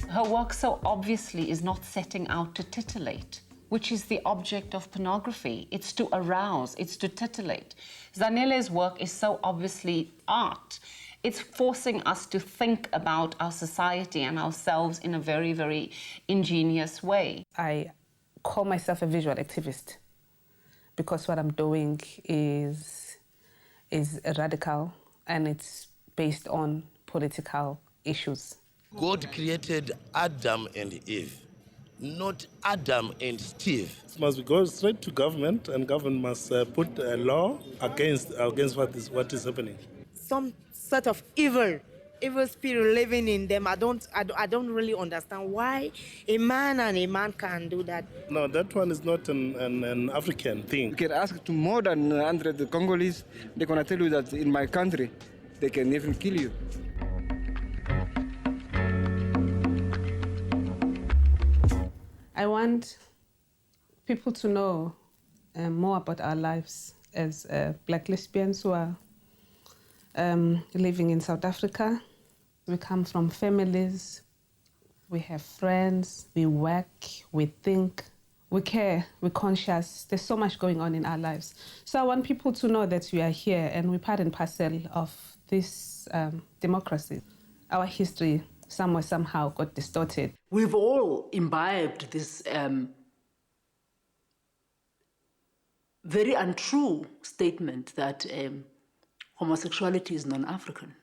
Her work so obviously is not setting out to titillate, which is the object of pornography. It's to arouse, it's to titillate. Zanele's work is so obviously art. It's forcing us to think about our society and ourselves in a very, very ingenious way. I call myself a visual activist because what I'm doing is radical and it's based on political issues. God created Adam and Eve, not Adam and Steve. It must go straight to government, and government must put a law against what is happening. Some sort of evil spirit living in them. I don't really understand why a man and a man can do that. No, that one is not an African thing. You can ask to more than 100 Congolese, they're going to tell you that in my country, they can even kill you. I want people to know more about our lives as Black lesbians who are living in South Africa. We come from families, we have friends, we work, we think, we care, we're conscious. There's so much going on in our lives. So I want people to know that we are here and we're part and parcel of this democracy. Our history somewhere, somehow got distorted. We've all imbibed this very untrue statement that homosexuality is non-African.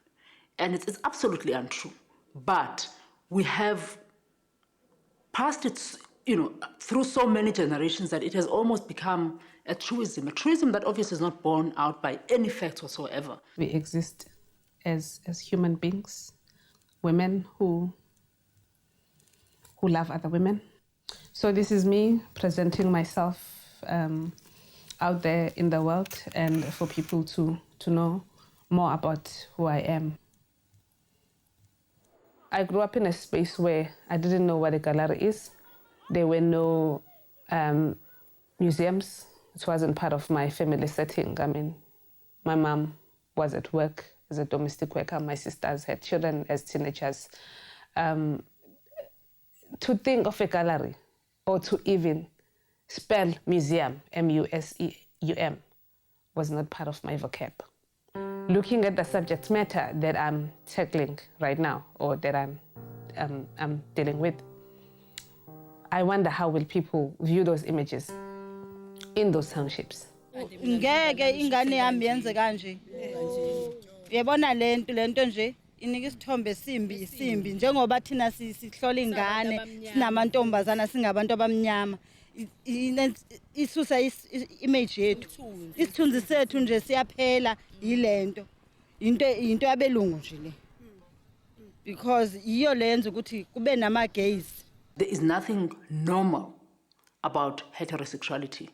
And it's absolutely untrue. But we have passed it, through so many generations that it has almost become a truism that obviously is not borne out by any facts whatsoever. We exist as human beings, women who love other women. So this is me presenting myself out there in the world and for people to know more about who I am. I grew up in a space where I didn't know what a gallery is. There were no museums. It wasn't part of my family setting. I mean, my mom was at work as a domestic worker. My sisters had children as teenagers. To think of a gallery or to even spell museum, M-U-S-E-U-M, was not part of my vocab. Looking at the subject matter that I'm tackling right now or that I'm dealing with, I wonder how will people view those images in those townships. Ngeke ingane yami yenze kanje. Uyabona lento nje inika isithombe simbi njengoba thina sihlola ingane sinamantombazana singabantu abamnyama. Isusa image yethu. Isithunzi sethu nje siyaphela yilento. Into yabelungu nje le. Because iyo lenza ukuthi kube nama gays. There is nothing normal about heterosexuality.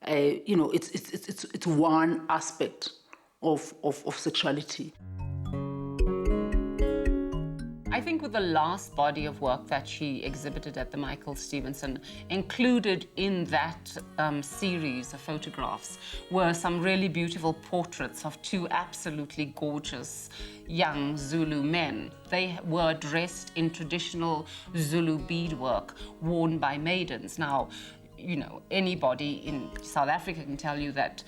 It's one aspect of sexuality. I think with the last body of work that she exhibited at the Michael Stevenson, included in that series of photographs were some really beautiful portraits of two absolutely gorgeous young Zulu men. They were dressed in traditional Zulu beadwork worn by maidens. Now, anybody in South Africa can tell you that,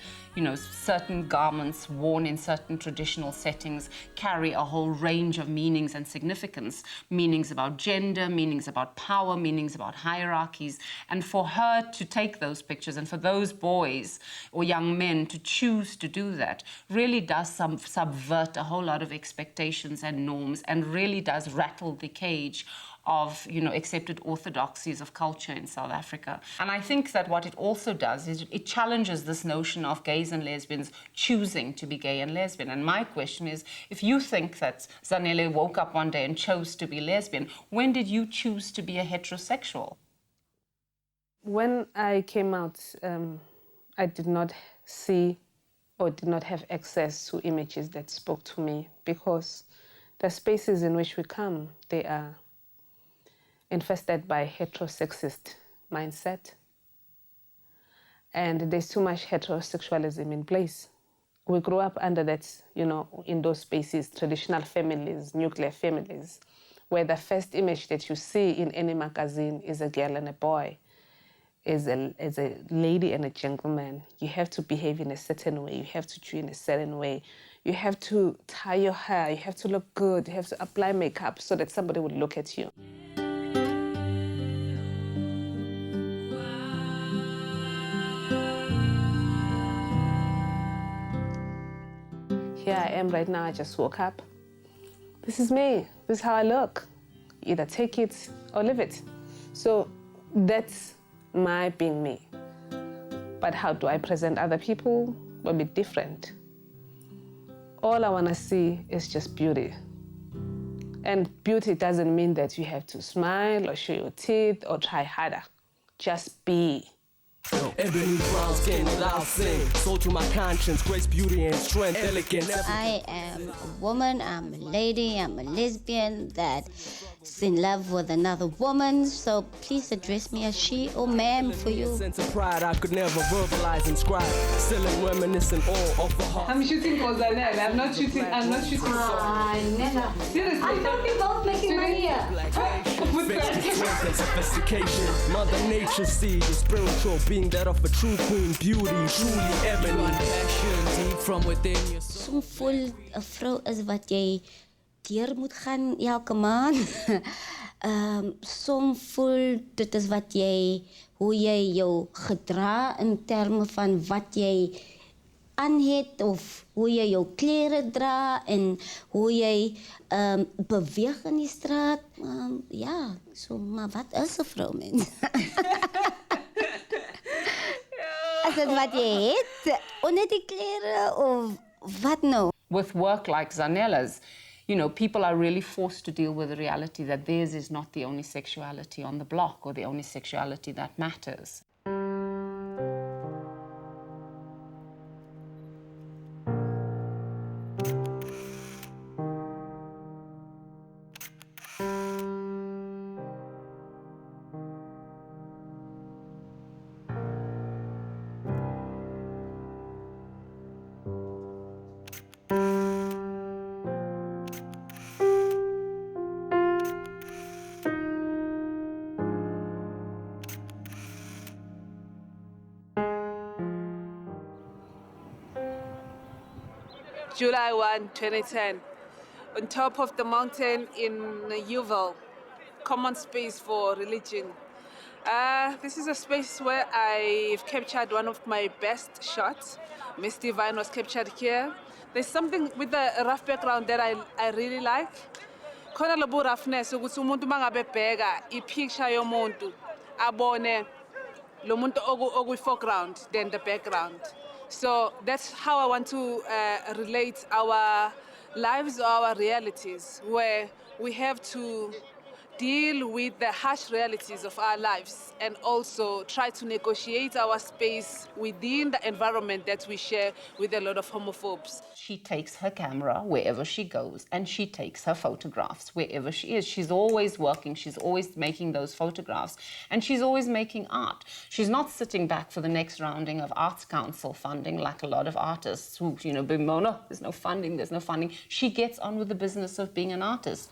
certain garments worn in certain traditional settings carry a whole range of meanings and significance, meanings about gender, meanings about power, meanings about hierarchies. And for her to take those pictures and for those boys or young men to choose to do that really does subvert a whole lot of expectations and norms and really does rattle the cage of accepted orthodoxies of culture in South Africa. And I think that what it also does is it challenges this notion of gays and lesbians choosing to be gay and lesbian. And my question is, if you think that Zanele woke up one day and chose to be lesbian, when did you choose to be a heterosexual? When I came out, I did not see or did not have access to images that spoke to me, because the spaces in which we come, they are infested by heterosexist mindset. And there's too much heterosexualism in place. We grew up under that, in those spaces, traditional families, nuclear families, where the first image that you see in any magazine is a girl and a boy, is a lady and a gentleman. You have to behave in a certain way. You have to chew in a certain way. You have to tie your hair. You have to look good. You have to apply makeup so that somebody would look at you. Here I am right now. I just woke up. This is me. This is how I look. Either take it or leave it. So that's my being me. But how do I present other people? Will be different. All I want to see is just beauty. And beauty doesn't mean that you have to smile or show your teeth or try harder. Just be. Ebony brown skin, loud sing. Soul to my conscience, grace, beauty, and strength, elegance. I am a woman, I'm a lady, I'm a lesbian that's in love with another woman. So please address me as she or ma'am for you. Sense of pride I could never verbalize and scribe. Still reminiscent all of the heart. I'm shooting for Zanel. I'm not shooting. Never. Seriously. I thought we both making money here. Strength and sophistication. Mother Nature seed, the spiritual being that of a true queen, beauty, truly ebony. Passion deep from within your soul. Som voel 'n vrou is wat jy deur moet gaan elke maand. Som voel dit is wat jy, hoe jy jou gedra in terme van wat jy aan het of hoe jy jou klere dra en hoe jy beweeg in die straat. Ja, so maar wat is 'n vrou mens? Is dit wat jy het onder die klere of wat nou? With work like Zanella's, people are really forced to deal with the reality that theirs is not the only sexuality on the block or the only sexuality that matters. July 1, 2010, on top of the mountain in Yuval, common space for religion. This is a space where I've captured one of my best shots. Miss Divine was captured here. There's something with the rough background that I really like. Khona lobu roughness ukuthi umuntu mangabe bheka I-picture yomuntu abone lo muntu oku foreground than the background. So that's how I want to relate our lives or our realities, where we have to deal with the harsh realities of our lives and also try to negotiate our space within the environment that we share with a lot of homophobes. She takes her camera wherever she goes and she takes her photographs wherever she is. She's always working, she's always making those photographs and she's always making art. She's not sitting back for the next rounding of Arts Council funding like a lot of artists who, no, there's no funding. She gets on with the business of being an artist.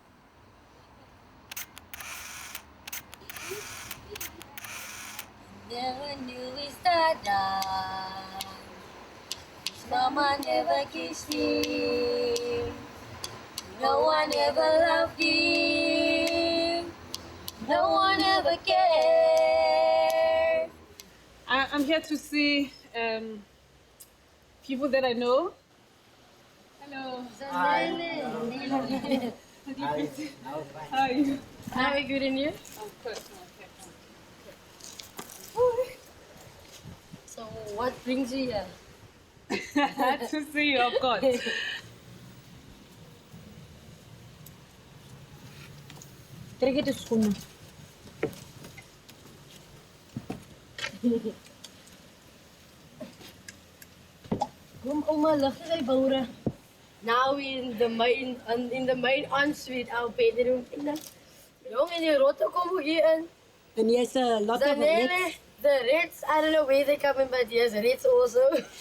Never knew we started. Mama never kissed him. No one ever loved him. No one ever cared. I'm here to see people that I know. Hello. Hi. How are you? Very good, and you? Of course. So, what brings you here? To see you, of course. Trek je schoenen. Now in the main ensuite, our bedroom. Jong, in die rotte kom hier in. And yes, a lot of Reds. The Reds, I don't know where they come in, but yes, Reds also.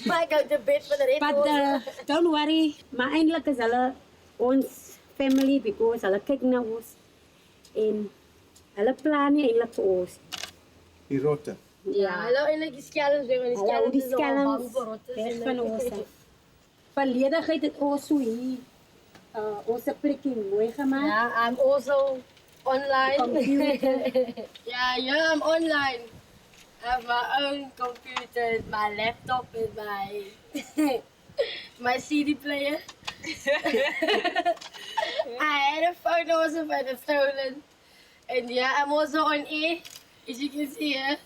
I go to bed for the Reds also. But don't worry, maar eindelijk is hulle ons family because hulle kyk na ons en hulle plan nie eindelijk vir ons. Die rotte. Ja, hulle eindelijk die skelms weg, want die skelms is al bang vir rotte. Weg van ons. Verledigheid het ons so hier onze plekje mooi gemaakt. Ja, I'm also online. yeah, I'm online. I have my own computer, my laptop, and my CD player. I had a phone also, but it's stolen. And yeah, I'm also on air, as you can see here.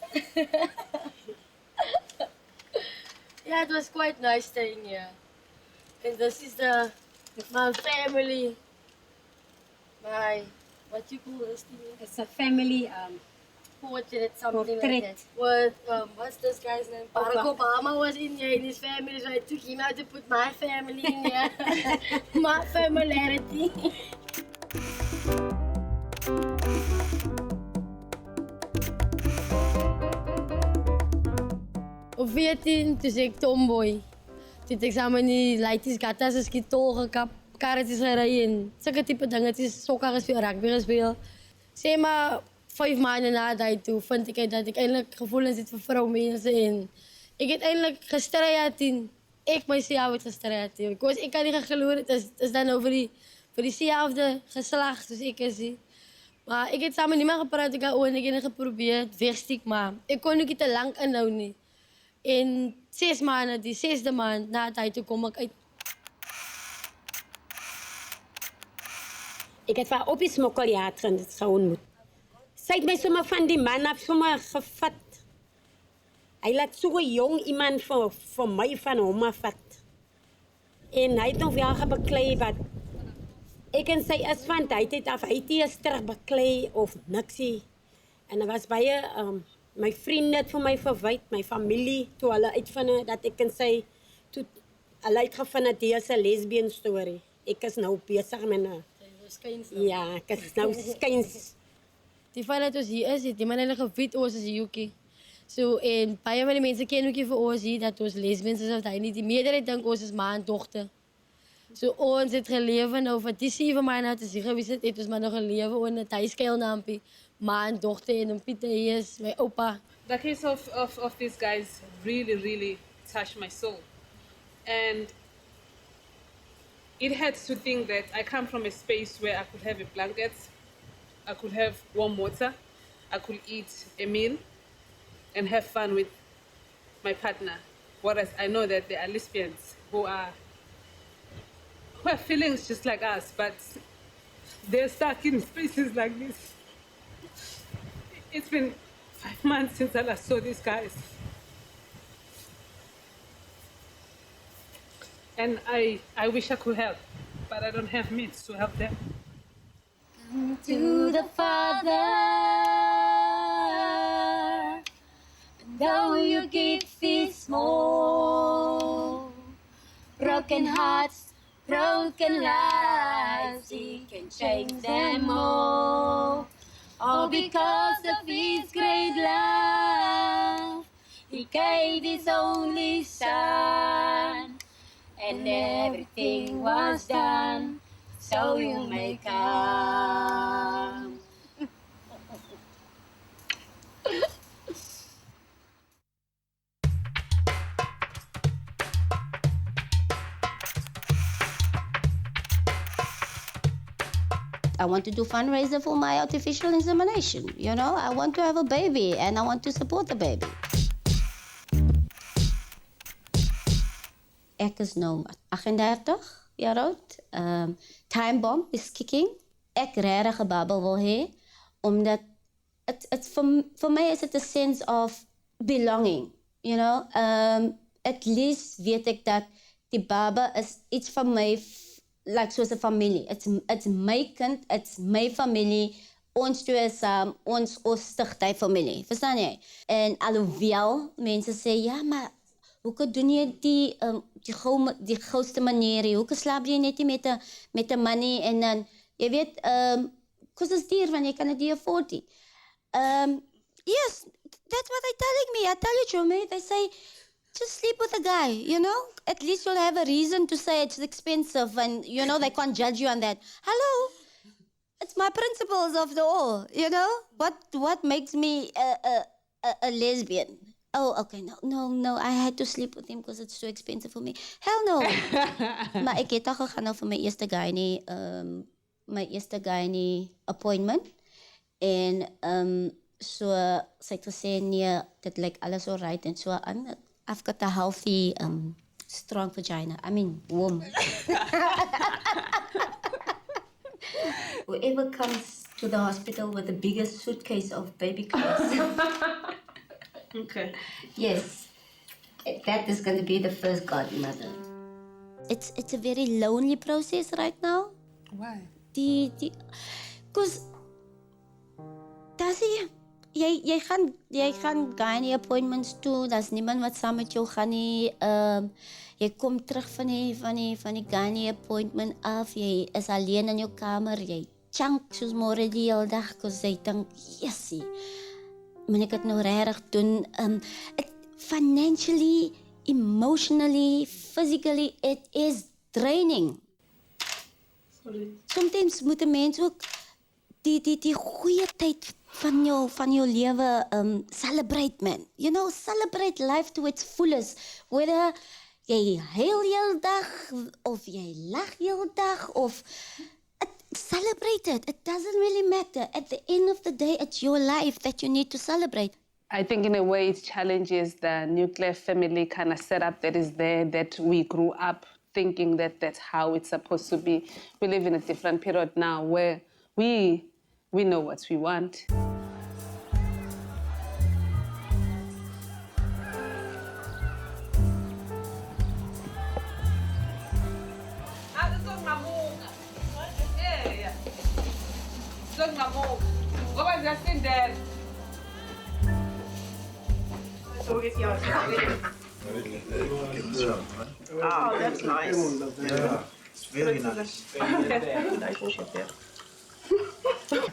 Yeah, it was quite nice staying here. And this is my family. What you call this thing? It's a family portrait, something portrait. like that. With, what's this guy's name? Barack Obama was in here in his family, so I took him out to put my family in here. My familiarity. Op 14, toen zei ik tomboy. Toen ik samen die leities gehad, als ik tol gekap, karretjes gereden. Zulke type dingetjes, sokken gespeeld, rugby gespeeld. Zeg maar 5 maanden na dat toe vind ik uit dat ik eindelijk gevoelens zit voor vrouwmensen in. Ik heb eindelijk gestrijd in. Ik mezelf het gestrijd in. Ik kan niet gaan geloven, het is dan over diezelfde geslacht, dus ik is die. Maar ik heb samen niet meer gepraat, ik heb geprobeerd, wegstik maar. Ik kon niet te lang inhouden niet. In 6 maanden, die 6e maand na dat toe kom ik uit. Ik heb haar op die smokkeljaar in het ontmoet. Sy het my sommer van die man af sommer gevat. Hy laat so jong iemand vir my van hom afvat. En hy het nog wel gebeklei wat ek en sy is van tyd af. Hy het eers terug beklei of niksie. En daar was baie my vriende het vir my verwyd, my familie, toe hulle uitvind dat ek en sy toe hulle uitgevind dat dit 'n lesbian storie. Ek is nou besig met 'n ja, ek is nou skuins. Die feit dat ons hier is, die man het geweet ons is Yuki. So, en baie van die mense ken ook vir ons hier dat ons lesbians is of hy nie. Die meerderheid dink ons is ma en dogter. So ons het gelewe nou vir die 7 maande nou te gewees het ons maar nog gelewe onder hy skuilnaampie ma en dogter en Pieter hier is my oupa. The case of these guys really touched my soul. And it hurts to think that I come from a space where I could have a blanket, I could have warm water, I could eat a meal and have fun with my partner. Whereas I know that there are lesbians who have feelings just like us, but they're stuck in spaces like this. It's been 5 months since I last saw these guys. And I wish I could help, but I don't have means to help them. Come to the Father, and though your gift is small, broken hearts, broken lives, He can change them all because of His great love. He gave His only Son, and everything was done so you may come. I want to do fundraiser for my artificial insemination. You know, I want to have a baby and I want to support the baby. Ek is nou 38 jaar oud. Time bomb is kicking. Ek regtig 'n babbel wil hê omdat for me is it a sense of belonging, you know. At least weet ek dat die baba is iets van my like soos 'n familie. It's my kind, it's my familie. Ons twee is ons stig die familie. Verstaan jy? En alhoewel mense sê ja, maar Hoekom doen jy die grootste manier? Hoekom slaap jy net nie met 'n money en dan jy weet kos is duur want jy kan dit nie afford nie. Yes, that's what they're telling me. I tell you, Chome, they say just sleep with a guy, you know? At least you'll have a reason to say it's expensive and you know they can't judge you on that. Hello? It's my principles after all, you know? What makes me a lesbian? Oh, okay, no, I had to sleep with him because it's too expensive for me. Hell no. Maar ek het al gegaan nou vir my eerste gynae appointment. En so sy het gesê nee, dit lyk alles alright en so aan. I've got a healthy, strong vagina. I mean, womb. Whoever comes to the hospital with the biggest suitcase of baby clothes. Okay. Yes, that is going to be the first godmother. It's a very lonely process right now. Why? Because jy gaan gynae appointments toe, daar's niemand wat saam met jou gaan nie. Jy kom terug van die gynae appointment af, jy is alleen in jou kamer, jy chunk soos môre die hele dag, because jy dink, yesie, moet ek dit nou regtig doen? Financially, emotionally, physically, it is draining. Sometimes moet 'n mens ook die goeie tyd van jou lewe celebrate, man. You know, celebrate life to its fullest. Whether jy huil heel dag of jy lag heel dag of celebrate it. It doesn't really matter. At the end of the day, it's your life that you need to celebrate. I think in a way it challenges the nuclear family kind of setup that is there, that we grew up thinking that that's how it's supposed to be. We live in a different period now where we know what we want. Oh, that's nice. Yeah, it's very nice.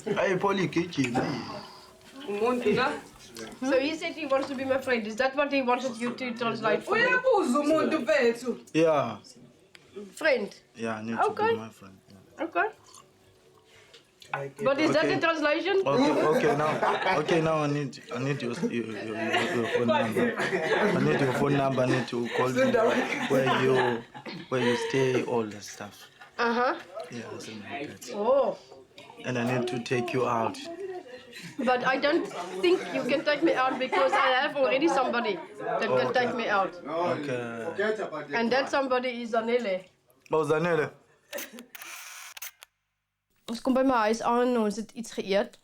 Hey, Polly, So he said he wants to be my friend. Is that what he wanted you to translate for me? Yeah. Friend? Yeah, I need to be my friend. Yeah. Okay. But is that the translation? Okay, now I need your phone number. I need your phone number. I need to call you where you stay, all that stuff. Uh-huh. Yeah, something like that. Oh. And I need to take you out. But I don't think you can take me out because I have already somebody that can take me out. Okay. And that somebody is Zanele. Oh, Zanele. Ons kom by my huis aan, ons het iets geëet.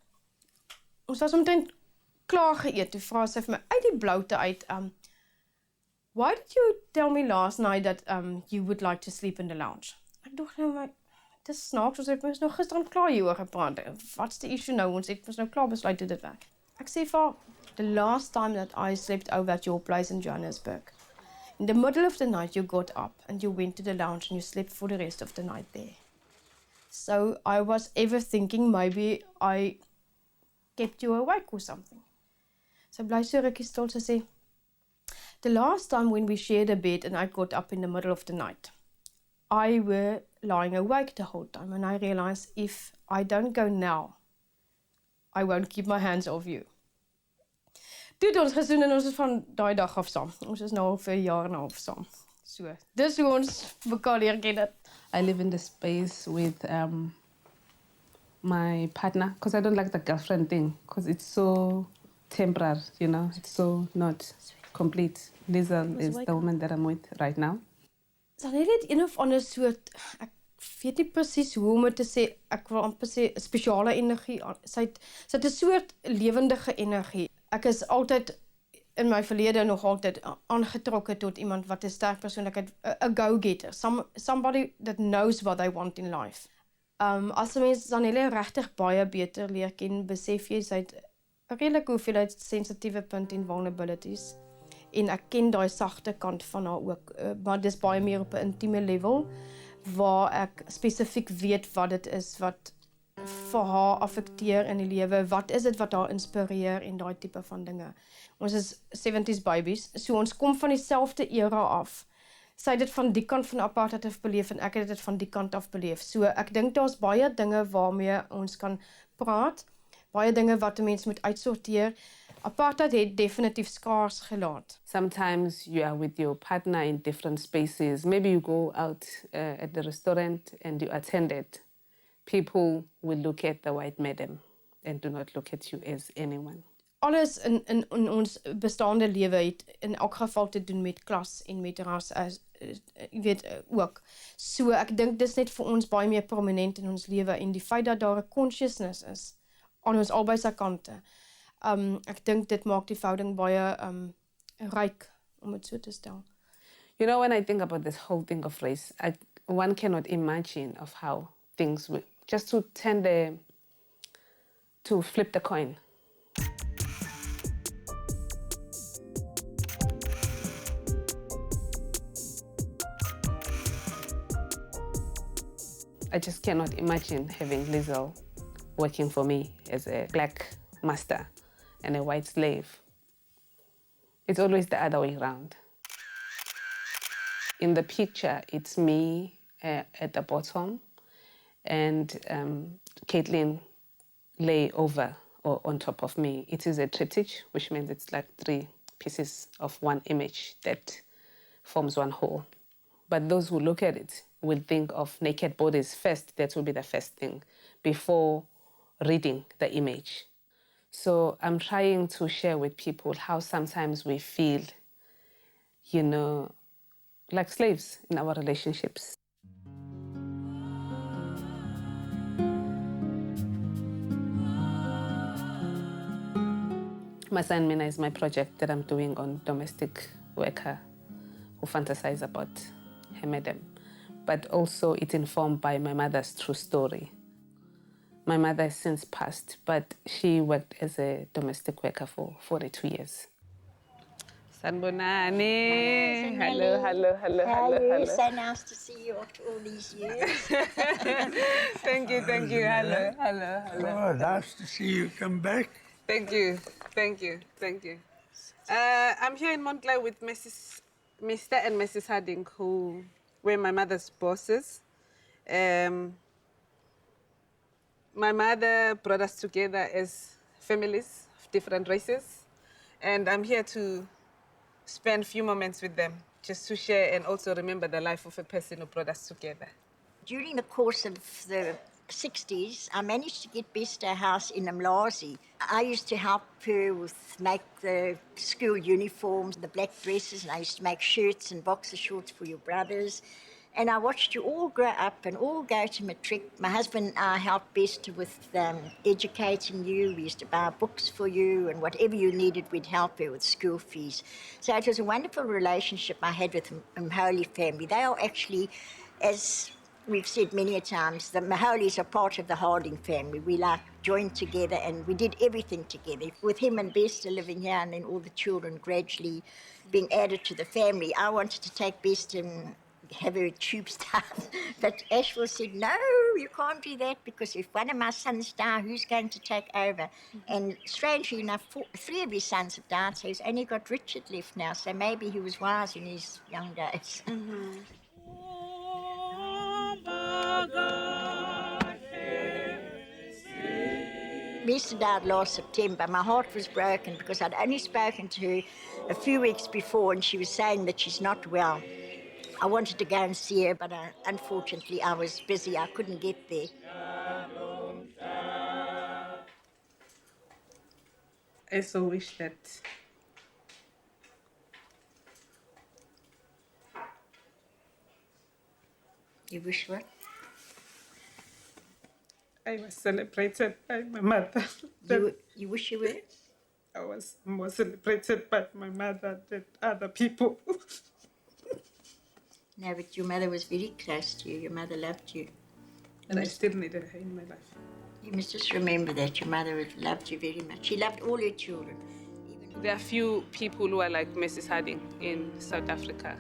Ons was omtrent klaar geëet. Toe vra sy vir my uit die bloute uit, why did you tell me last night that you would like to sleep in the lounge? Ek dink nou, maar dis snaaks, ons het mos nou gisterand klaar hieroor gepraat. What's the issue nou? Ons het mos nou klaar besluit hoe dit werk. Ek sê vir the last time that I slept over at your place in Johannesburg, in the middle of the night you got up and you went to the lounge and you slept for the rest of the night there. So I was ever thinking maybe I kept you awake or something. So bly so rukkie stil, sy sê, the last time when we shared a bed and I got up in the middle of the night, I were lying awake the whole time and I realized if I don't go now, I won't keep my hands off you. Toe het ons gesoen en ons is van daai dag af saam. Ons is nou al vir 'n jaar en 'n half saam. So, dis hoe ons mekaar leer ken het. I live in the space with my partner because I don't like the girlfriend thing because it's so temporary, you know, it's so not complete. Lisa is the woman that I'm with right now. Zanele het een of ander soort, ek weet nie presies hoe om dit te sê, ek wil amper sê spesiale energie. Sy het 'n soort lewendige energie. Ek is altyd in my verlede nog altyd aangetrokke tot iemand wat 'n sterk persoonlikheid, 'n go-getter, somebody that knows what they want in life. As mens Zanele regtig baie beter leer ken, besef jy sy het 'n redelike hoeveelheid sensitiewe punte en vulnerabilities. En ek ken daai sagte kant van haar ook, maar dis baie meer op 'n intieme level waar ek spesifiek weet wat dit is wat vir haar affekteer in die lewe. Wat is dit wat haar inspireer en daai tipe van dinge. Ons is 70s babies, so ons kom van dieselfde era af. Sy het dit van die kant van apartheid af beleef en ek het dit van die kant af beleef. So ek dink daar's baie dinge waarmee ons kan praat, baie dinge wat 'n mens moet uitsorteer. Apartheid het definitief skaars gelaat. Sometimes you are with your partner in different spaces. Maybe you go out at the restaurant and you attend it. People will look at the white madam and do not look at you as anyone. Alles in ons bestaande lewe het in elk geval te doen met klas en met ras, jy weet ook. So ek dink dis net vir ons baie meer prominent in ons lewe en die feit dat daar 'n consciousness is aan ons albei se kante. Ek dink dit maak die verhouding baie ryk, om dit so te stel. You know, when I think about this whole thing of race, one cannot imagine of how things will, just to flip the coin. I just cannot imagine having Liesl working for me as a black master and a white slave. It's always the other way around. In the picture, it's me at the bottom and Caitlin lay over or on top of me. It is a triptych, which means it's like 3 pieces of one image that forms one whole. But those who look at it will think of naked bodies first. That will be the first thing before reading the image. So I'm trying to share with people how sometimes we feel, you know, like slaves in our relationships. My Son Mina is my project that I'm doing on domestic worker who fantasize about her madam. But also it's informed by my mother's true story. My mother has since passed, but she worked as a domestic worker for 42 years. Sanbonani. Hello. So nice to see you after all these years. Thank you. Hello. Oh, nice to see you come back. Thank you. I'm here in Montclair with Mr. and Mrs. Harding, who were my mother's bosses. My mother brought us together as families of different races, and I'm here to spend a few moments with them, just to share and also remember the life of a person who brought us together. During the course of the 60s, I managed to get Best a house in Umlazi. I used to help her make the school uniforms, the black dresses, and I used to make shirts and boxer shorts for your brothers. And I watched you all grow up and all go to matric. My husband and I helped Best with educating you. We used to buy books for you, and whatever you needed, we'd help her with school fees. So it was a wonderful relationship I had with the Maholi family. They are actually, as we've said many a times, the Maholis are part of the Harding family. We joined together and we did everything together. With him and Best living here and then all the children gradually being added to the family, I wanted to take Best and have her tubes down. But Ashwell said, no, you can't do that because if one of my sons die, who's going to take over? And strangely enough, 3 of his sons have died, so he's only got Richard left now. So maybe he was wise in his young days. Mr. died last September. My heart was broken because I'd only spoken to her a few weeks before and she was saying that she's not well. I wanted to go and see her, but unfortunately I was busy. I couldn't get there. I so wish that You wish what? I was celebrated by my mother. You wish you were? I was more celebrated by my mother than other people. No, but your mother was very close to you. Your mother loved you. And I still needed her in my life. You must just remember that your mother loved you very much. She loved all her children. There are few people who are like Mrs. Harding in South Africa.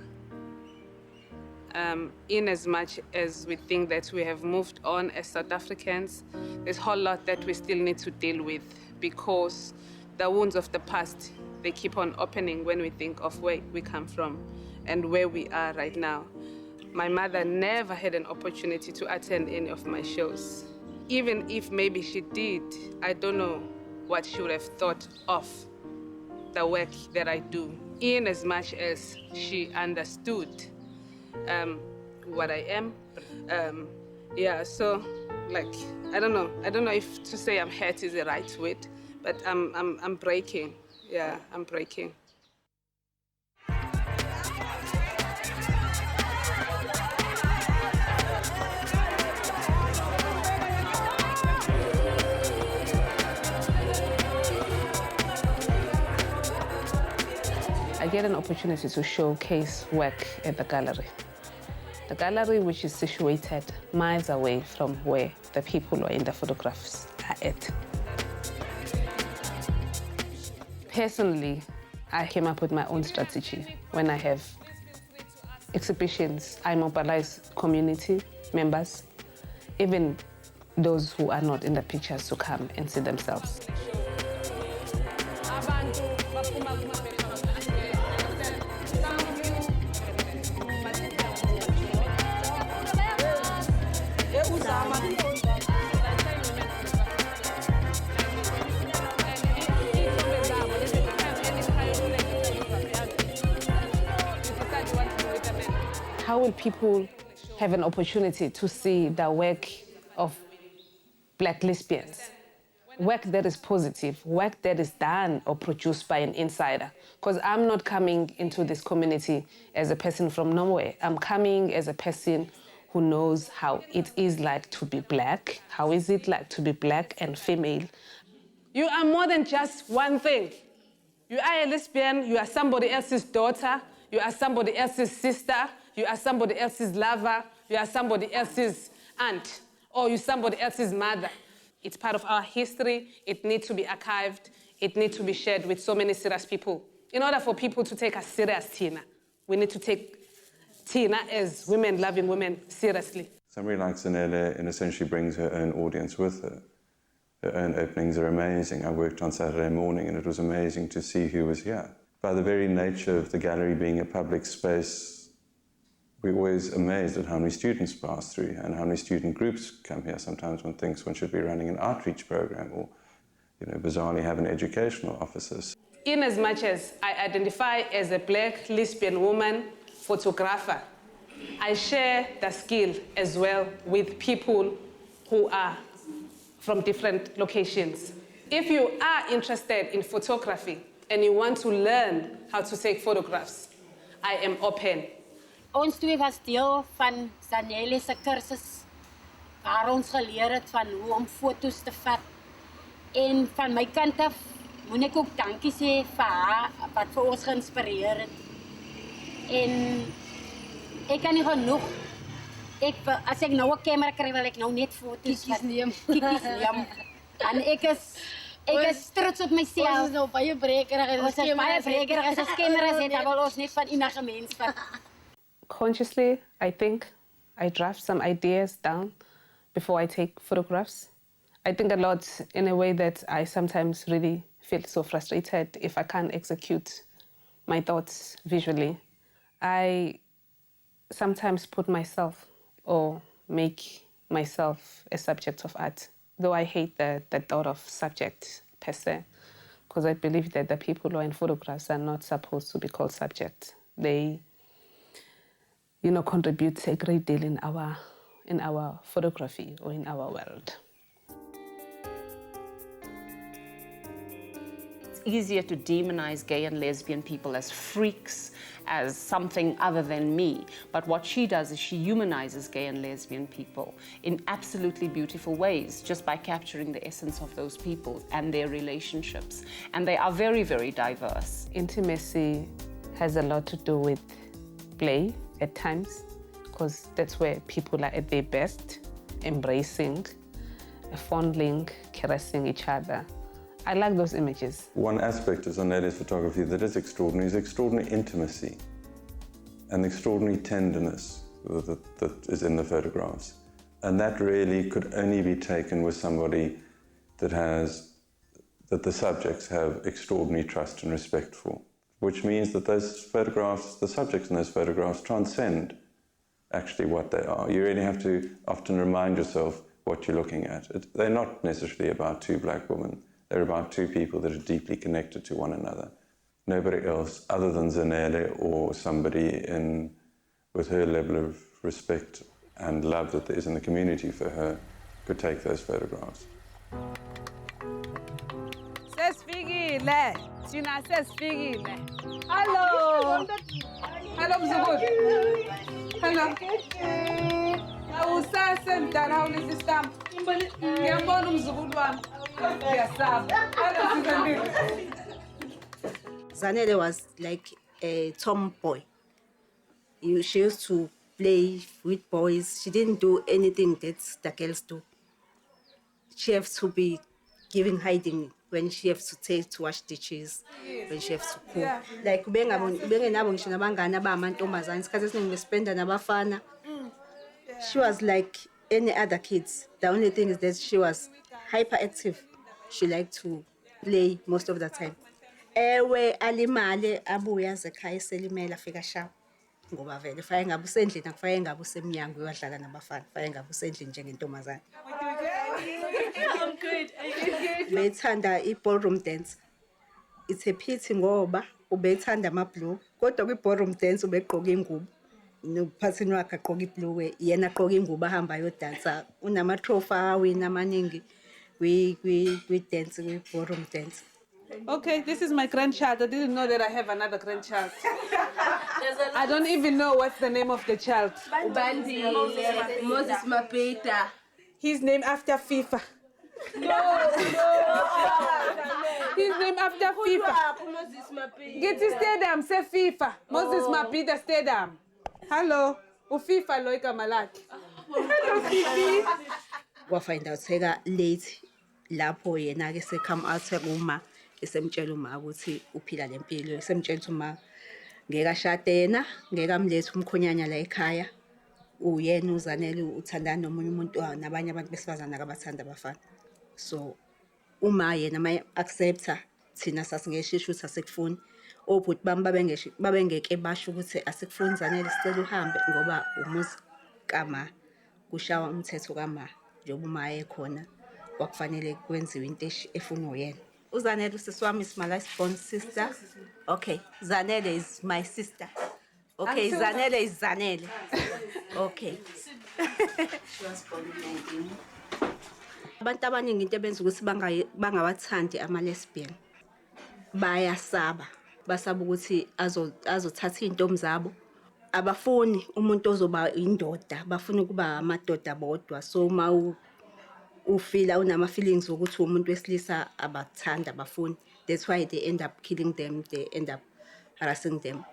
In as much as we think that we have moved on as South Africans, there's a whole lot that we still need to deal with because the wounds of the past, they keep on opening when we think of where we come from and where we are right now. My mother never had an opportunity to attend any of my shows. Even if maybe she did, I don't know what she would have thought of the work that I do, in as much as she understood what I am. Yeah, so like, I don't know if to say I'm hurt is the right word, but I'm breaking. Yeah, I'm breaking. I get an opportunity to showcase work at the gallery. The gallery, which is situated miles away from where the people who are in the photographs are at. Personally, I came up with my own strategy. When I have exhibitions, I mobilize community members, even those who are not in the pictures, to come and see themselves. How will people have an opportunity to see the work of Black lesbians? Work that is positive, work that is done or produced by an insider. Because I'm not coming into this community as a person from nowhere. I'm coming as a person who knows how it is like to be Black, how is it like to be Black and female. You are more than just one thing. You are a lesbian, you are somebody else's daughter, you are somebody else's sister, you are somebody else's lover, you are somebody else's aunt, or you're somebody else's mother. It's part of our history, it needs to be archived, it needs to be shared with so many serious people. In order for people to take us serious, Tina, we need to take Tina as women loving women seriously. Somebody like Zanele, in a sense, she brings her own audience with her. Her own openings are amazing. I worked on Saturday morning and it was amazing to see who was here. By the very nature of the gallery being a public space, we're always amazed at how many students pass through and how many student groups come here. Sometimes one thinks one should be running an outreach program or, bizarrely have an educational office. In as much as I identify as a Black lesbian woman photographer, I share the skill as well with people who are from different locations. If you are interested in photography and you want to learn how to take photographs, I am open. Ons twee was deel van Zanele se kursus waar ons geleer het van hoe om foto's te vat. En van my kant af moet ek ook dankie sê vir haar wat vir ons geïnspireer het. En ek kan nie genoeg. As ek nou 'n kamera kry, wil ek nou net foto's neem. En ek is trots op myself. Ons is nou baie brekerig. Ons is baie brekerig. As ons kameras het, dan wil ons net van enige mens vat. Consciously, I think I draft some ideas down before I take photographs. I think a lot in a way that I sometimes really feel so frustrated if I can't execute my thoughts visually. I sometimes put myself or make myself a subject of art, though I hate the thought of subject per se, because I believe that the people who are in photographs are not supposed to be called subject. They contribute a great deal in our photography or in our world. It's easier to demonize gay and lesbian people as freaks, as something other than me. But what she does is she humanizes gay and lesbian people in absolutely beautiful ways, just by capturing the essence of those people and their relationships. And they are very, very diverse. Intimacy has a lot to do with play at times, because that's where people are at their best, embracing, fondling, caressing each other. I like those images. One aspect of Zanele's photography that is extraordinary intimacy and extraordinary tenderness that is in the photographs. And that really could only be taken with somebody that the subjects have extraordinary trust and respect for, which means that those photographs, the subjects in those photographs transcend actually what they are. You really have to often remind yourself what you're looking at. They're not necessarily about two black women. They're about two people that are deeply connected to one another. Nobody else other than Zanele or somebody with her level of respect and love that there is in the community for her could take those photographs. Sesifikile. Thina sesifikile. Hello. Hello mzukulu. Hello. Awusasemdala awulezi stamp. Ngiyambona umzukulu wami. Ngiyasaba. Hello Sisandile. Zanele was like a tomboy. She used to play with boys. She didn't do anything that the girls do. She has to be hiding when she has to take to wash dishes, when she has to cook. Yeah. Like she was like any other kids. The only thing is that she was hyperactive. She liked to play most of the time. Ewe alimale abuya zekhaya selimela fika sharp ngoba vele faya ngabe usendlini akufaya ngabe usemnyango uyadlala nabafana faya ngabe usendlini njengentombazana. I'm good. Bethanda i-ballroom dance. It's a pity ngoba ubethanda ama-blue kodwa kwi-ballroom dance ubegqoka ingubo nophathini wakhe agqoka ibhluwe yena agqoka ingubo ahamba yodansa unama-trophy awina amaningi kwi-dance kwi-ballroom dance. Okay, this is my grandchild. I didn't know that I have another grandchild. I don't even know what's the name of the child. Bandi, Moses Mapeta. He's named after FIFA. No. He's named after FIFA. Get his stadium, say FIFA. Moses Mapeta Stadium. Hello. FIFA loika malaki. Hello, Fifi. Wafind out late lapho yena ke se come out uma esemtshela uma ukuthi uphila lempilo esemtshela ukuthi uma ngeke ashade yena ngeke amlethe umkhonyanya la ekhaya uyena uZanele uthandana nomunye umuntu nabanye abantu besifazana abathanda abafana so uma yena may accepta thina sasingeshisho ukuthi asekufuni obhuti bami babengeke basho ukuthi asekufuni Zanele sicela uhambe ngoba umuzi kama kushawa umthetho kama njengoba uma ekhona kwakufanele kwenziwe into efuna uyena. uZanele usisiwami is my last born sister. Okay, Zanele is my sister. Okay, Zanele is Zanele. Okay. She was born in 19. Abantu abaningi into ebenza ukuthi bangawathandi ama-lesbian bayasaba ukuthi azothatha intombi zabo abafuni umuntu ozoba indoda bafuna ukuba amadoda bodwa so uma ufila unama feelings ukuthi umuntu wesilisa abathanda abafuni that's why they end up killing them, they end up harassing them.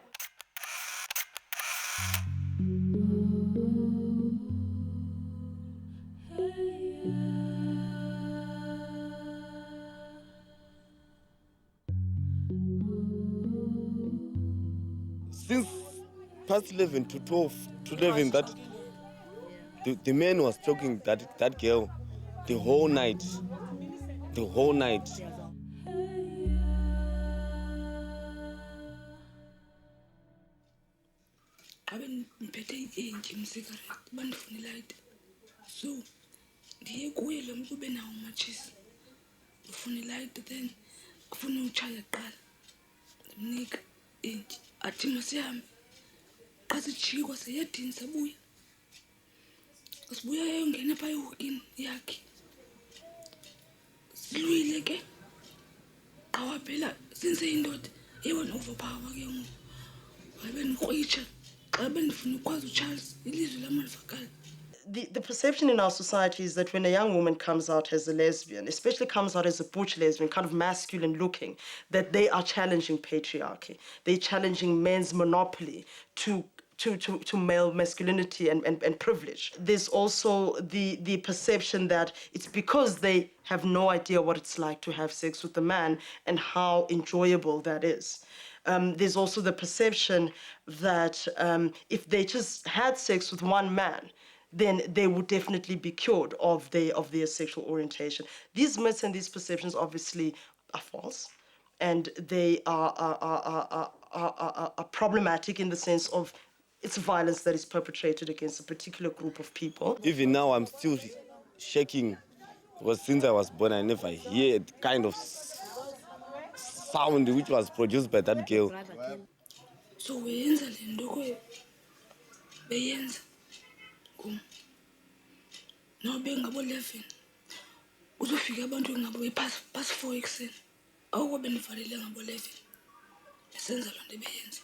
Since past 11 to 12 to 11 that the man was talking that girl the whole night. Aben mphethe inji cigarette bandifuna light so ndiye kuye lo muntu benawo matches ufuna light then ufuna uchaya qala ndimnika inji athi masihambe xa sijikwa seyedini sabuya sibuya eyongena pha ehokini yakhe silwile ke xa waphela sinseyindoda yebona overpower ke ngoku wabe ndikrwitsha xa bendifuna ukwazi uCharles ilizwi lamalifakala. The perception in our society is that when a young woman comes out as a lesbian, especially comes out as a butch lesbian, kind of masculine looking, that they are challenging patriarchy. They're challenging men's monopoly to to male masculinity and privilege. There's also the perception that it's because they have no idea what it's like to have sex with a man and how enjoyable that is. There's also the perception that if they just had sex with one man, then they would definitely be cured of their sexual orientation. These myths and these perceptions obviously are false, and they are problematic in the sense of it's violence that is perpetrated against a particular group of people. Even now, I'm still shaking because since I was born, I never heard the kind of sound which was produced by that girl. So we no being about 11. Uzofika abantu ngabo past 4 ekuseni. Awukho benivalele ngabo 11. Esenza lonto beyenza.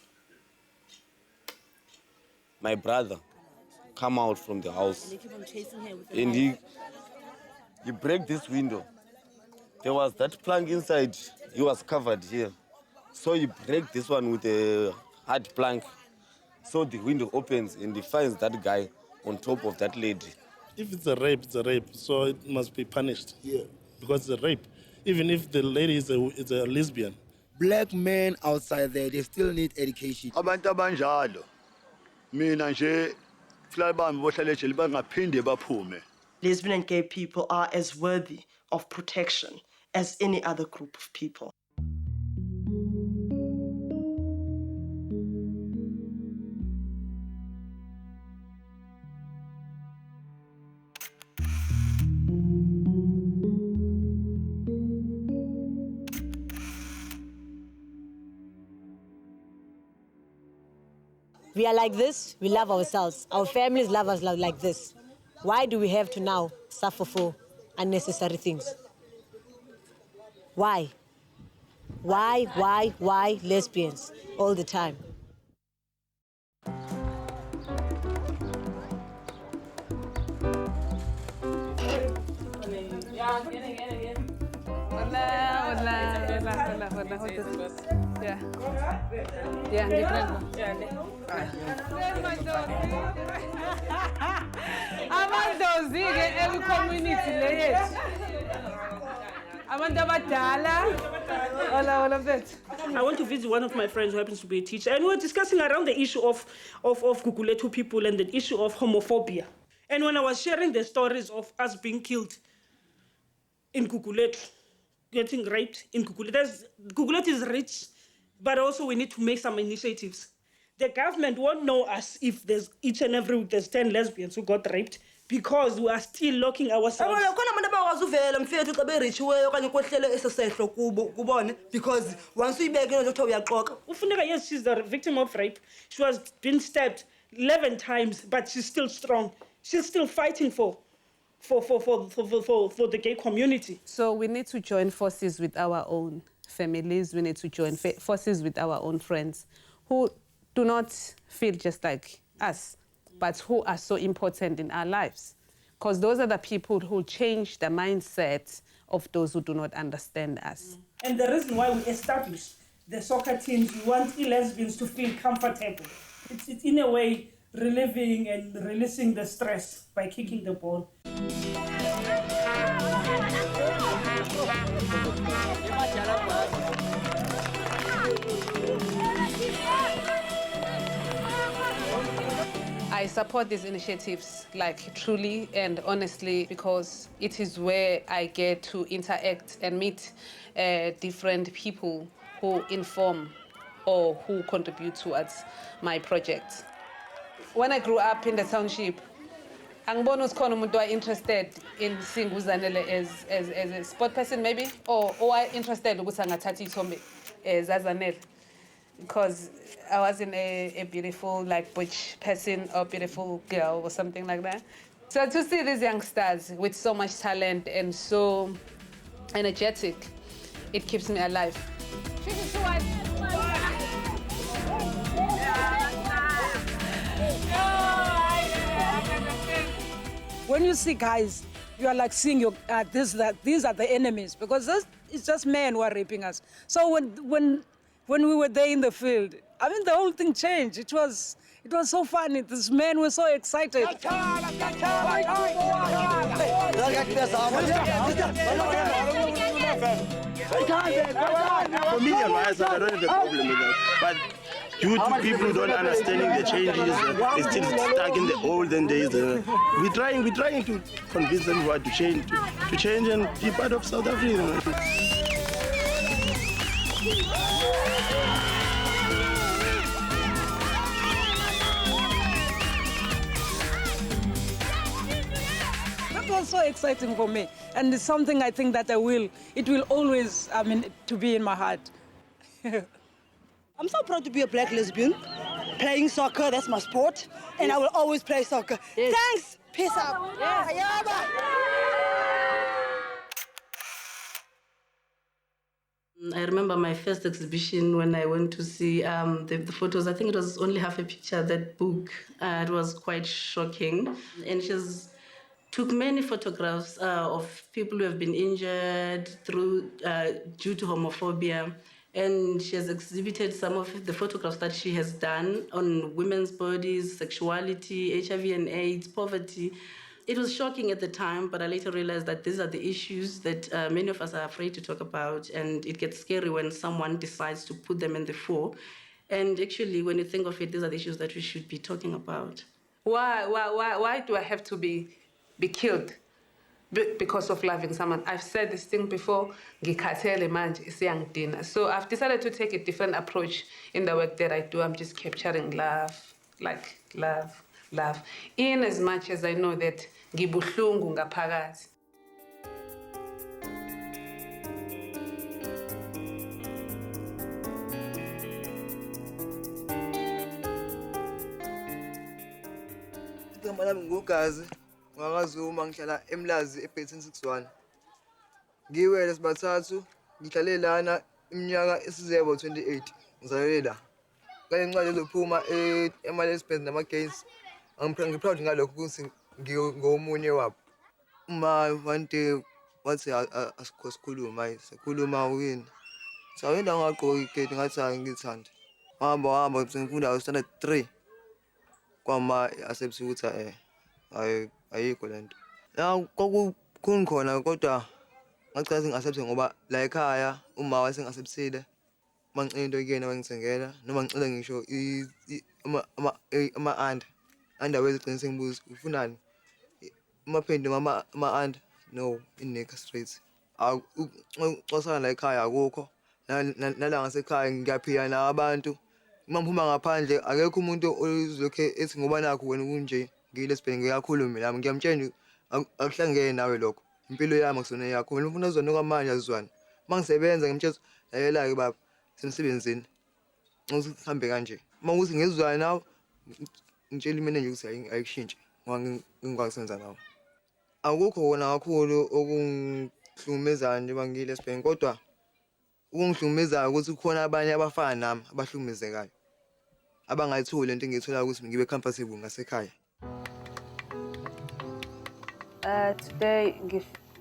My brother come out from the house and he break this window. There was that plank inside. He was covered here. So he break this one with a hard plank. So the window opens and he finds that guy on top of that lady. If it's a rape, it's a rape. So it must be punished. Yeah. Because it's a rape. Even if the lady is a lesbian. Black men outside there, they still need education. Abantu abanjalo. Mina nje bami bohlale nje bangaphinde baphume. Lesbian and gay people are as worthy of protection as any other group of people. We are like this, we love ourselves. Our families love us like this. Why do we have to now suffer for unnecessary things? Why? Why lesbians all the time? Amandozi-ke ecommunity le yethu. Abantu abadala. All of that. I went to visit one of my friends who happens to be a teacher, and we were discussing around the issue of Gugulethu people and the issue of homophobia. And when I was sharing the stories of us being killed in Gugulethu, getting raped in Gugulethu, Gugulethu is rich, but also we need to make some initiatives. The government won't know us if there's each and every week there's 10 lesbians who got raped because we are still locking ourselves. Because once we beg, yes, she's the victim of rape. She was been stabbed 11 times, but she's still strong. She's still fighting for the gay community. So we need to join forces with our own families. We need to join forces with our own friends who do not feel just like us, but who are so important in our lives. Because those are the people who change the mindset of those who do not understand us. And the reason why we established the soccer teams, we want lesbians to feel comfortable. It's in a way relieving and releasing the stress by kicking the ball. I support these initiatives, like, truly and honestly, because it is where I get to interact and meet different people who inform or who contribute towards my project. When I grew up in the township, angibona usikhona umuntu interested in seeing uZanele as a sport person maybe, or interested ukuthi angathatha ithombe zaZanele. Because I wasn't a beautiful, like, butch person or beautiful girl or something like that. So to see these youngsters with so much talent and so energetic, it keeps me alive. When you see guys, you are like seeing these are the enemies, because it's just men who are raping us. So when we were there in the field, I mean, the whole thing changed. It was It was so funny. These men were so excited. For me, I don't have a problem with that. But due to people don't understanding the changes, they're still stuck in the olden days. We're trying to convince them to change and be part of South Africa. That was so exciting for me, and it's something I think that it will always, to be in my heart. I'm so proud to be a black lesbian. Playing soccer, that's my sport, and I will always play soccer. Yes. Thanks. Peace out. Yes. I remember my first exhibition when I went to see the photos. I think it was only half a picture, that book. It was quite shocking. And she's took many photographs of people who have been injured due to homophobia. And she has exhibited some of the photographs that she has done on women's bodies, sexuality, HIV and AIDS, poverty. It was shocking at the time, but I later realized that these are the issues that many of us are afraid to talk about, and it gets scary when someone decides to put them in the fore. And actually, when you think of it, these are the issues that we should be talking about. Why do I have to be killed because of loving someone? I've said this thing before, ngikhathele manje isiyangidina. So I've decided to take a different approach in the work that I do. I'm just capturing love, like love. In as much as I know that ngibuhlungu ngaphakathi. Igama lami nguGazi ngakaZuma, ngihlala eMlazi eBayton61. Ngiwele sibathathu, ngihlale lana iminyaka esizebo 28. Ngizalele la. Kale incwadi ezophuma ema-lesbians nama-gays. Ngiproud ngalokho ukuthi ngomunye wabo. Uma one day wathi asikhuluma sikhuluma uyini. Sawenda ngaqoka igate ngathi angithanda. Hamba ngifunda standard 3. Kwama accept ukuthi ayikho lento. La kwakukhona kodwa ngacela singasebenzise ngoba la ekhaya uma wasengasebenzile mangicela into kuyena wangithengela noma ngicela ngisho ama-under wezigcina sengibuza ufunani amaphendi ama-under no in-Necker Street. Ucosana la ekhaya akukho nala ngasekhaya ngiyaphila nabantu. Uma ngiphuma ngaphandle akekho umuntu ozokhe ethi ngoba nakho wena kunje ngilesibheke ngiyakhuluma nami ngiyamtshela akuhlangene nawe lokho. Impilo yami akusona yakho. Wena ufuna uzona kwamanje azizwana. Mangisebenza ngimtshela layela ke baba semsebenzini. Ngihambe kanje. Uma ukuthi ngizwana nawe ngitshela imanager ukuthi ayikushintshe ngoba ngingakwenza nawe. Akukho wona kakhulu okungihlukumezayo njengoba ngilesibheke kodwa ukungihlukumezayo ukuthi kukhona abanye abafana nami abahlumezekayo abangayitholi lento engiyithola ukuthi ngibe comfortable ngasekhaya. Today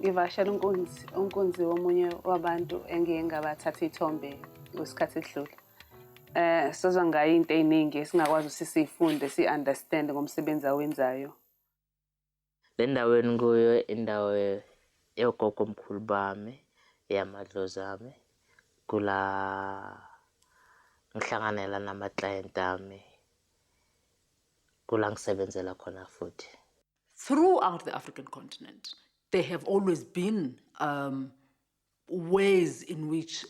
ngivashela unkunzi womunye wabantu engike ngabathatha ithombe kwesikhathi edlule. Sizwa ngayo into eziningi singakwazi ukuthi sifunde si-understand ngomsebenzi awenzayo. Le ndawo enikuyo indawo yogogo omkhulu bami yamadlozi ami. Kula ngihlanganela nama-client ami. Kula ngisebenzela khona futhi. Throughout the African continent, there have always been ways in which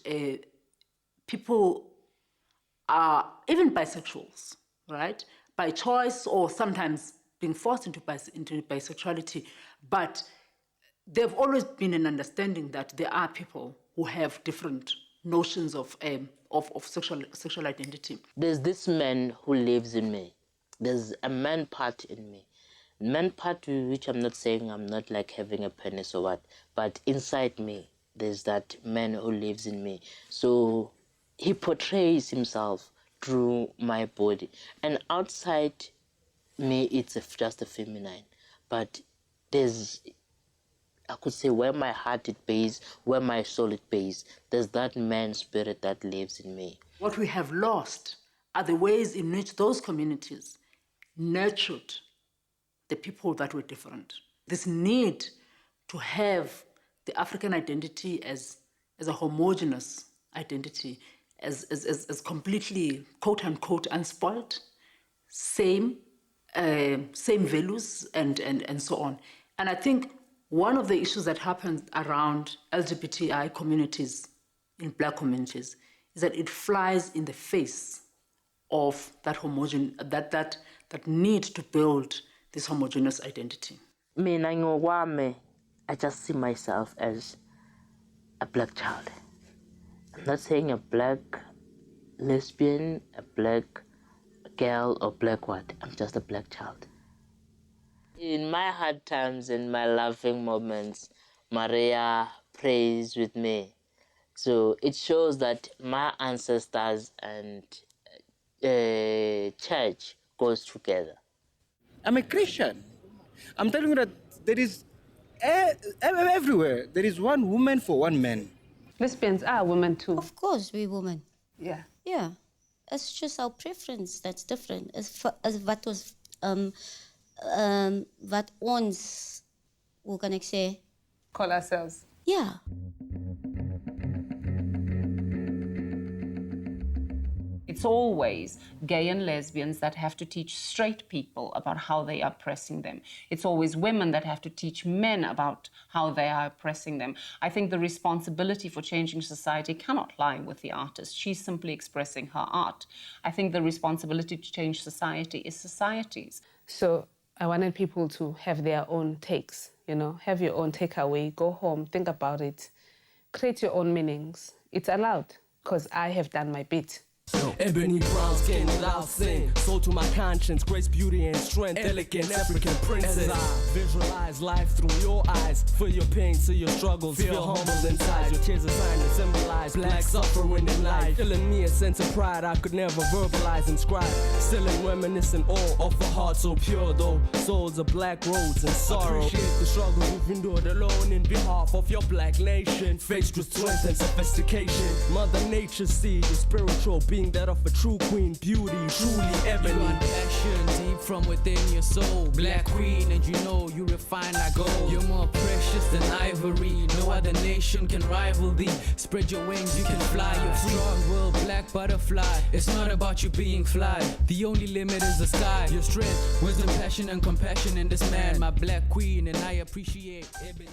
people are, even bisexuals, right? By choice or sometimes being forced into bisexuality, but there've always been an understanding that there are people who have different notions of sexual identity. There's this man who lives in me. There's a man part in me. Man part which I'm not saying I'm not like having a penis or what, but inside me, there's that man who lives in me. So he portrays himself through my body. And outside me, it's just a feminine. But there's, I could say, where my heart it pays, where my soul it pays, there's that man spirit that lives in me. What we have lost are the ways in which those communities nurtured the people that were different. This need to have the African identity as a homogeneous identity, as completely, quote unquote, unspoiled, same values and so on. And I think one of the issues that happens around LGBTI communities, in Black communities, is that it flies in the face of that that need to build this homogeneous identity. I just see myself as a Black child. I'm not saying a Black lesbian, a Black girl, or Black what. I'm just a Black child. In my hard times and my laughing moments, Maria prays with me. So it shows that my ancestors and church goes together. I'm a Christian. I'm telling you that there is everywhere. There is one woman for one man. Lesbians are women too. Of course, we're women. Yeah. Yeah. It's just our preference that's different. As what was what ons, hoe kan ek sê? Call ourselves. Yeah. It's always gay and lesbians that have to teach straight people about how they are oppressing them. It's always women that have to teach men about how they are oppressing them. I think the responsibility for changing society cannot lie with the artist. She's simply expressing her art. I think the responsibility to change society is society's. So I wanted people to have their own takes, have your own takeaway, go home, think about it, create your own meanings. It's allowed, because I have done my bit. Ebony brown skin without sin, soul to my conscience, grace, beauty and strength, elegant African princess. As I visualize life through your eyes, feel your pain, see your struggles, feel humble inside. Your tears are sign to symbolize black suffering in life, filling me a sense of pride I could never verbalize, inscribe. Still in reminiscent awe of a heart so pure, though souls of black roads and sorrow. Appreciate the struggles you've endured alone in behalf of your black nation, faced with strength and sophistication. Mother Nature see your spiritual being that of a true queen, beauty, truly ebony. You got passion deep from within your soul, black queen, and you know you refine like gold. You're more precious than ivory, no other nation can rival thee. Spread your wings, you can fly, you're strong-willed black butterfly. It's not about you being fly, the only limit is the sky. Your strength, wisdom, passion, and compassion in this man, my black queen, and I appreciate ebony.